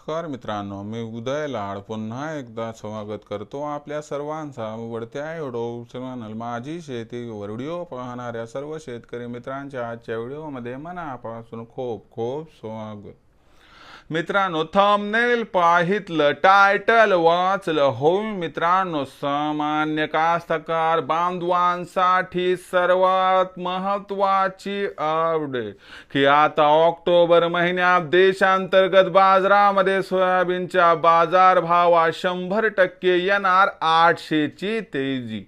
नमस्कार मित्रांनो, मी उदय लाड पुन्हा एकदा स्वागत करतो आपल्या सर्वांचा आवडत्या यूट्यूब चॅनल माझी शेती व्हिडिओ पाहणाऱ्या सर्व शेतकरी मित्रांच्या आजच्या व्हिडिओमध्ये मनापासून खूप खूप स्वागत। मित्रांनो, थंबनेल पाहितलं, टायटल वाचलं हो मित्रांनो, सामान्य कास्तकार बांधवांसाठी सर्वात महत्त्वाची अपडेट की आता ऑक्टोबर महिन्यात देशांतर्गत बाजारामध्ये सोयाबीनच्या बाजारभावात 100% येणार 800 ची तेजी।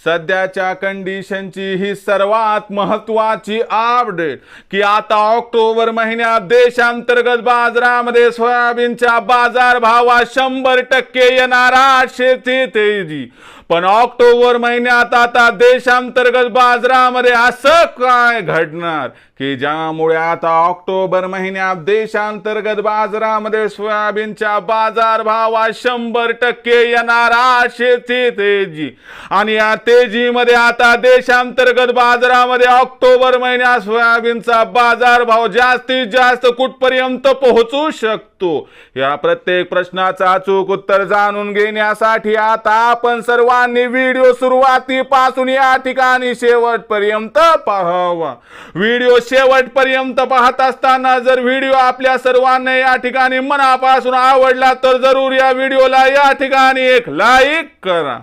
सध्याच्या कंडिशनची ही सर्वात महत्त्वाची अपडेट की आता ऑक्टोबर महिन्यात देशांतर्गत बाजारामध्ये सोयाबीनच्या बाजारभावात 100% येणार 800 ची तेजी। पण ऑक्टोबर महिन्यात आता देशांतर्गत बाजारामध्ये असं काय घडणार की ज्यामुळे आता ऑक्टोबर महिन्यात देशांतर्गत बाजारामध्ये सोयाबीनच्या बाजारभावात 100% येणार 800 ची तेजी। आणि या तेजीमध्ये आता देशांतर्गत बाजारामध्ये ऑक्टोबर महिन्यात सोयाबीनचा बाजारभाव जास्तीत जास्त कुठपर्यंत पोहोचू शकतो, या प्रत्येक प्रश्नाचा अचूक उत्तर जाणून घेण्यासाठी आता आपण सर्वांनी व्हिडिओ सुरुवातीपासून या ठिकाणी शेवटपर्यंत पाहावा। व्हिडिओ शेवटपर्यंत पाहत असताना जर व्हिडिओ आपल्या सर्वांना या ठिकाणी मनापासून आवडला तर जरूर या व्हिडिओला या ठिकाणी एक लाईक करा।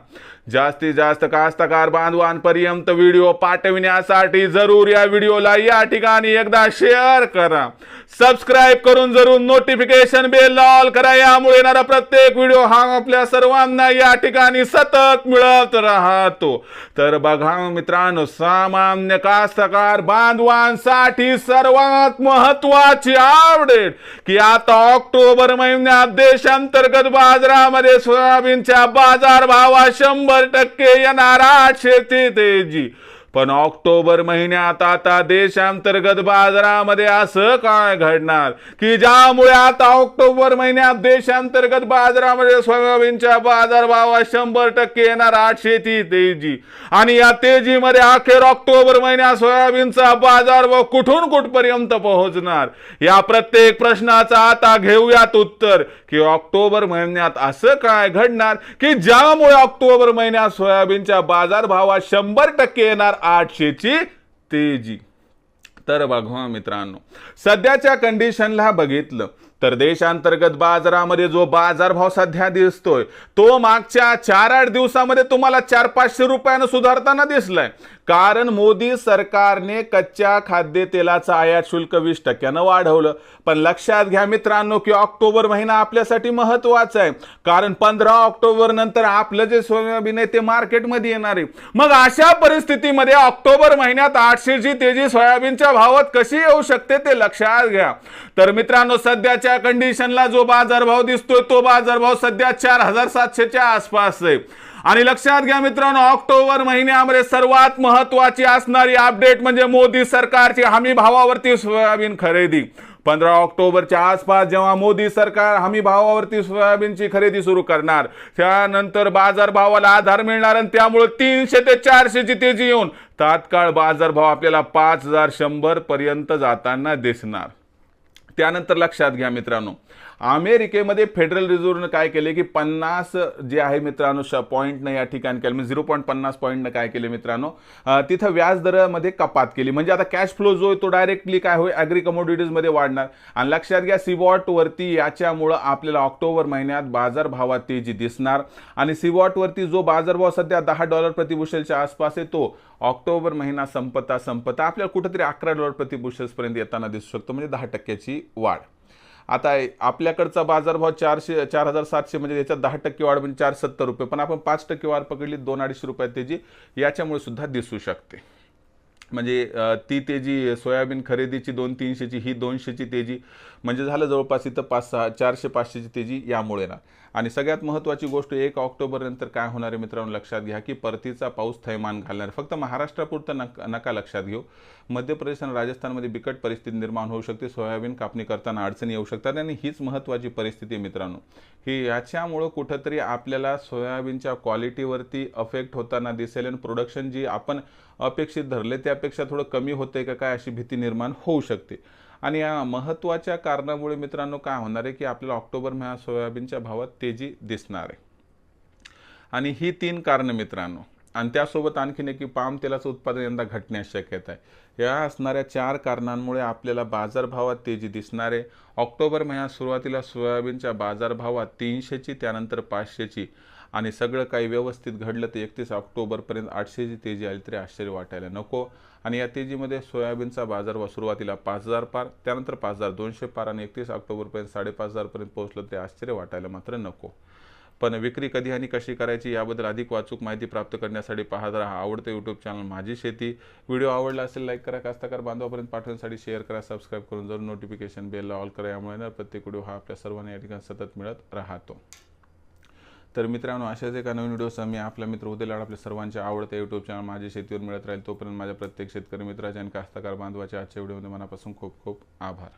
जास्तीत जास्त कास्तकार बांधवांपर्यंत व्हिडिओ पाठविण्यासाठी जरूर या व्हिडिओला या ठिकाणी एकदा शेअर करा। सबस्क्राइब करून जरूर नोटिफिकेशन बेल ऑल करा, यामुळे येणारा प्रत्येक व्हिडिओ हा आपल्या सर्वांना या ठिकाणी सतत मिळत राहतो। तर बघा मित्रांनो, सामान्य कास्तकार बांधवांसाठी सर्वात महत्त्वाची अपडेट की आता ऑक्टोबर महिन्यात देशांतर्गत बाजारामध्ये सोयाबीनच्या बाजारभावात 100% येणार 800 ची तेजी। पण ऑक्टोबर महिन्यात आता देशांतर्गत बाजारामध्ये असं काय घडणार की ज्यामुळे आता ऑक्टोबर महिन्यात देशांतर्गत बाजारामध्ये सोयाबीनच्या बाजारभावात 100% येणार 800 ची तेजी। आणि या तेजीमध्ये अखेर ऑक्टोबर महिन्यात सोयाबीनचा बाजारभाव कुठून कुठपर्यंत पोहोचणार, या प्रत्येक प्रश्नाचा आता घेऊयात उत्तर की ऑक्टोबर महिन्यात असं काय घडणार की ज्यामुळे ऑक्टोबर महिन्यात सोयाबीनच्या बाजारभावात 100% येणार 800 ची तेजी। तर बघा मित्रांनो, सध्याच्या कंडिशनला बघितलं तर देशांतर्गत बाजारामध्ये जो बाजारभाव सध्या दिसतोय तो मागच्या 4-8 दिवसामध्ये तुम्हाला 400-500 रुपयाने सुधारताना दिसलाय। कारण मोदी सरकारने कच्च्या खाद्यतेलाचं आयात शुल्क 20% वाढवलं। पण लक्षात घ्या मित्रांनो की ऑक्टोबर महिना आपल्यासाठी महत्त्वाचा आहे, कारण 15 ऑक्टोबर नंतर आपलं जे सोयाबीन आहे ते मार्केटमध्ये येणार आहे। मग अशा परिस्थितीमध्ये ऑक्टोबर महिन्यात 800 ची तेजी सोयाबीनच्या भावात कशी येऊ शकते ते लक्षात घ्या। तर मित्रांनो, सध्याच्या कंडिशनला जो बाजारभाव दिसतोय तो बाजारभाव सध्या 4700 च्या आसपास आहे। आणि लक्षात घ्या मित्रांनो, ऑक्टोबर महिन्यामध्ये सर्वात महत्त्वाची असणारी अपडेट म्हणजे मोदी सरकारची हमी भावावरती सोयाबीन खरेदी। 15 ऑक्टोबरच्या आसपास जेव्हा मोदी सरकार हमी भावावरती सोयाबीनची खरेदी सुरू करणार, त्यानंतर बाजारभावाला आधार मिळणार आणि त्यामुळे 300 ते 400 ची तेजी येऊन तात्काळ बाजारभाव आपल्याला 5100 पर्यंत जाताना दिसणार। त्यानंतर लक्षात घ्या मित्रांनो, अमेरिकेमध्ये फेडरल रिझर्व्हने काय केले की 50 जे आहे मित्रांनो पॉईंटने या ठिकाणी केलं, म्हणजे 0.50 पॉईंटने काय केले मित्रांनो, तिथं व्याज दरामध्ये कपात केली। म्हणजे आता कॅश फ्लो जो आहे तो डायरेक्टली काय होईल, ॲग्री कमोडिटीजमध्ये वाढणार। आणि लक्षात घ्या सीवॉट वरती याच्यामुळं आपल्याला ऑक्टोबर महिन्यात बाजारभावात तेजी दिसणार। आणि सीवॉट वरती जो बाजारभाव सध्या $10 प्रति बुशेलच्या आसपास आहे तो ऑक्टोबर महिना संपता आपल्याला कुठेतरी $11 प्रति बुशेल्सपर्यंत येताना दिसू शकतो, म्हणजे 10% वाढ। आता आपल्याकडचा बाजारभाव 4700 म्हणजे याच्यात 10% वाढ म्हणजे 470 रुपये, पण आपण 5% वाढ पकडली 200-250 रुपये तेजी याच्यामुळे सुद्धा दिसू शकते। म्हणजे ती तेजी सोयाबीन खरेदीची 200-300 ची, ही 200 ची तेजी म्हणजे झालं जवळपास इथं 400-500 ची तेजी यामुळे येणार। आणि सगळ्यात महत्त्वाची गोष्ट 1 ऑक्टोबर नंतर काय होणार आहे मित्रांनो, लक्षात घ्या की परतीचा पाऊस थैमान घालणार। फक्त महाराष्ट्रापुरतं नका लक्षात घेऊ, मध्य प्रदेश आणि राजस्थानमध्ये बिकट परिस्थिती निर्माण होऊ शकते, सोयाबीन कापणी करताना अडचणी येऊ शकतात। आणि हीच महत्त्वाची परिस्थिती मित्रांनो की याच्यामुळे कुठेतरी आपल्याला सोयाबीनच्या क्वालिटीवरती अफेक्ट होताना दिसेल आणि प्रोडक्शन जी आपण अपेक्षित धरले त्यापेक्षा थोडं कमी होते का काय अशी भीती निर्माण होऊ शकते। आणि या महत्त्वाच्या कारणामुळे मित्रांनो काय होणार आहे की आपल्याला ऑक्टोबर महिन्यात सोयाबीनच्या भावात तेजी दिसणार आहे। आणि ही 3 कारणं मित्रांनो, आणि त्यासोबत आणखीन एक की पाम तेलाचं उत्पादन यंदा घटण्यास शक्यता आहे। या असणाऱ्या 4 कारणांमुळे आपल्याला बाजारभावात तेजी दिसणार आहे। ऑक्टोबर महिन्यात सुरुवातीला सोयाबीनच्या बाजारभावात 300ची त्यानंतर 500ची आणि सगळं काही व्यवस्थित घडलं तर 31 ऑक्टोबरपर्यंत 800ची तेजी आली तरी आश्चर्य वाटायला नको। आणि या तेजीमध्ये सोयाबीनचा बाजारभाव सुरुवातीला 5000 पार, त्यानंतर 5200 पार आणि 31 ऑक्टोबरपर्यंत 5500 पर्यंत पोहोचलं तरी आश्चर्य वाटायला मात्र नको। पण विक्री कधी आणि कशी करायची याबद्दल अधिक वाचूक माहिती प्राप्त करण्यासाठी पाहत राहा आवडते यूट्यूब चॅनल माझी शेती। व्हिडिओ आवडला असेल लाईक करा, कास्तकार बांधवापर्यंत पाठवण्यासाठी शेअर करा, सबस्क्राईब करून जरूर नोटिफिकेशन बेलला ऑल करा। यामुळे ना प्रत्येक व्हिडिओ हा आपल्या सर्वांना या ठिकाणी सतत मिळत राहतो। तर मित्रांनो, अशाच एका नवीन व्हिडिओसह मी आपला मित्र उदय लाड आपल्या सर्वांच्या आवडत्या यूट्यूब चॅनल माझी शेतीवर मिळत राहील। तोपर्यंत माझ्या प्रत्येक शेतकरी मित्राच्या आणि कास्तकार बांधवाच्या आजच्या व्हिडिओमध्ये मनापासून खूप खूप आभार।